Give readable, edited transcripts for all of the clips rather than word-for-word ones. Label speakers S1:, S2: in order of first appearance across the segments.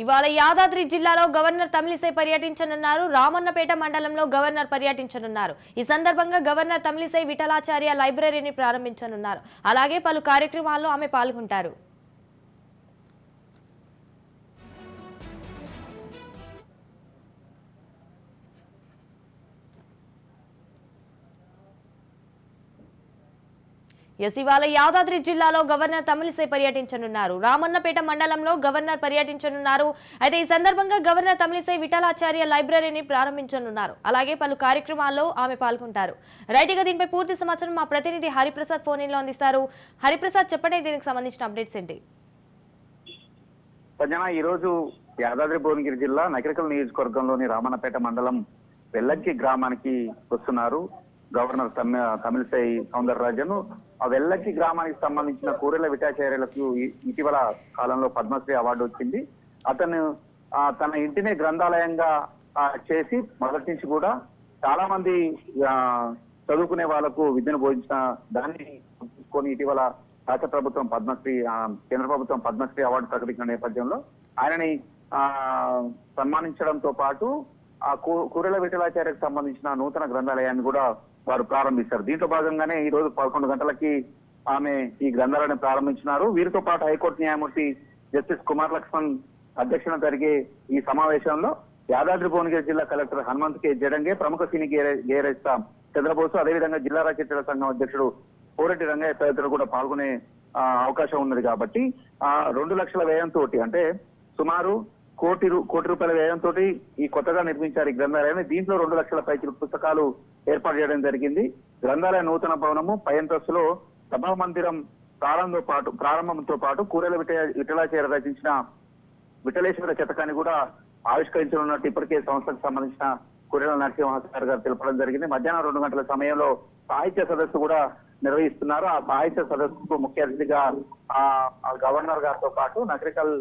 S1: ఇవాళ యాదాద్రి జిల్లాలో గవర్నర్ తమిళిసై పర్యటించనున్నారు. రామన్నపేట మండలంలో గవర్నర్ పర్యటించనున్నారు. ఈ సందర్భంగా గవర్నర్ తమిళిసై విఠలాచార్య లైబ్రరీని ప్రారంభించనున్నారు. అలాగే పలు కార్యక్రమాల్లో ఆమె పాల్గొంటారు. ఇవాళ యాదాద్రి జిల్లాలో గవర్నర్ తమిళిసై పర్యటించనున్నారు. రామన్నపేట మండలంలో గవర్నర్ పర్యటించనున్నారు. అయితే ఈ సందర్భంగా గవర్నర్ తమిళిసై విఠలాచార్య లైబ్రరీని ప్రారంభించనున్నారు. అలాగే పలు కార్యక్రమాల్లో ఆమె పాల్గొంటారు. రైట్ గా దీనిపై పూర్తి సమాచారం మా ప్రతినిధి హరిప్రసాద్ ఫోన్ ఇన్ లో అందిస్తారు. హరిప్రసాద్, చెప్పండి దీనికి సంబంధించిన అప్డేట్స్ ఏంటి?
S2: సంజన, ఈ రోజు యాదాద్రి భువనగిరి జిల్లా నకరికల్ నియోజకవర్గంలోని రామన్నపేట మండలం వెల్లంకి గ్రామానికి వస్తున్నారు గవర్నర్ తమిళిసై సౌందరరాజన్. ఆ వెల్లంకి గ్రామానికి సంబంధించిన కూరెల విఠలాచార్యులకు ఇటీవల కాలంలో పద్మశ్రీ అవార్డు వచ్చింది. అతను తన ఇంటినే గ్రంథాలయంగా చేసి మొదటి నుంచి కూడా చాలా మంది చదువుకునే వాళ్లకు విద్యను బోధించిన దాన్ని తీసుకొని ఇటీవల రాష్ట్ర ప్రభుత్వం పద్మశ్రీ, కేంద్ర ప్రభుత్వం పద్మశ్రీ అవార్డు ప్రకటించిన నేపథ్యంలో ఆయనని సన్మానించడంతో పాటు ఆ కూరెల విఠలాచార్యకు సంబంధించిన నూతన గ్రంథాలయాన్ని కూడా వారు ప్రారంభిస్తారు. దీంట్లో భాగంగానే ఈ రోజు 11 గంటలకి ఆమె ఈ గ్రంథాలయాన్ని ప్రారంభించినారు. వీరితో పాటు హైకోర్టు న్యాయమూర్తి జస్టిస్ కుమార్ లక్ష్మణ్ అధ్యక్షన జరిగే ఈ సమావేశంలో యాదాద్రి భువనగిరి జిల్లా కలెక్టర్ హనుమంత్ కె జడంగే, ప్రముఖ సినీ గేరెస్తా చంద్రబోసు, అదేవిధంగా జిల్లా రచయితల సంఘం అధ్యక్షుడు పోరెడ్డి రంగయ్య తదితరులు కూడా పాల్గొనే అవకాశం ఉన్నది. కాబట్టి 2 లక్షల వ్యయంతో, అంటే సుమారు కోటి రూపాయల వ్యయంతో ఈ కొత్తగా నిర్మించారు ఈ గ్రంథాలయాన్ని. దీంట్లో 2 లక్షల పైకి పుస్తకాలు ఏర్పాటు చేయడం జరిగింది. గ్రంథాలయ నూతన భవనము పై అంతస్తులో సభా మందిరం ప్రారంభంతో పాటు కూరెల విఠలాచార్య రచించిన విఠలేశ్వర శతకాన్ని కూడా ఆవిష్కరించనున్నట్టు ఇప్పటికే సంస్థకు సంబంధించిన కూరెల నరసింహాచారి గారు తెలపడం జరిగింది. మధ్యాహ్నం 2 గంటల సమయంలో సాహిత్య సదస్సు కూడా నిర్వహిస్తున్నారు. ఆ సాహిత్య సదస్సుకు ముఖ్య అతిథిగా గవర్నర్ గారితో పాటు నకరికల్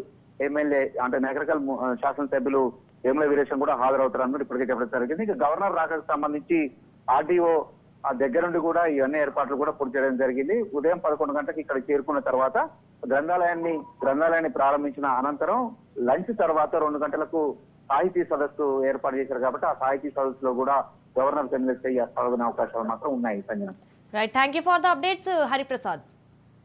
S2: ఎమ్మెల్యే, అంటే నకరికల్ శాసనసభ్యులు వేముల వీరేశం కూడా హాజరవుతారన్నట్టు ఇప్పటికే చెప్పడం జరిగింది. ఇక గవర్నర్ రాకకు సంబంధించి ఆర్డీఓ దగ్గర నుండి కూడా ఇవన్నీ ఏర్పాట్లు కూడా పూర్తి చేయడం జరిగింది. ఉదయం 11 గంటలకు ఇక్కడ చేరుకున్న తర్వాత గ్రంథాలయాన్ని ప్రారంభించిన అనంతరం లంచ్ తర్వాత 2 గంటలకు సాహితీ సదస్సు ఏర్పాటు చేశారు. కాబట్టి ఆ సాహితీ సదస్సులో కూడా గవర్నర్ తమిళిసై పాల్గొనే అవకాశాలు మాత్రం ఉన్నాయి. Sanjana,
S1: right, thank you for the updates Hariprasad.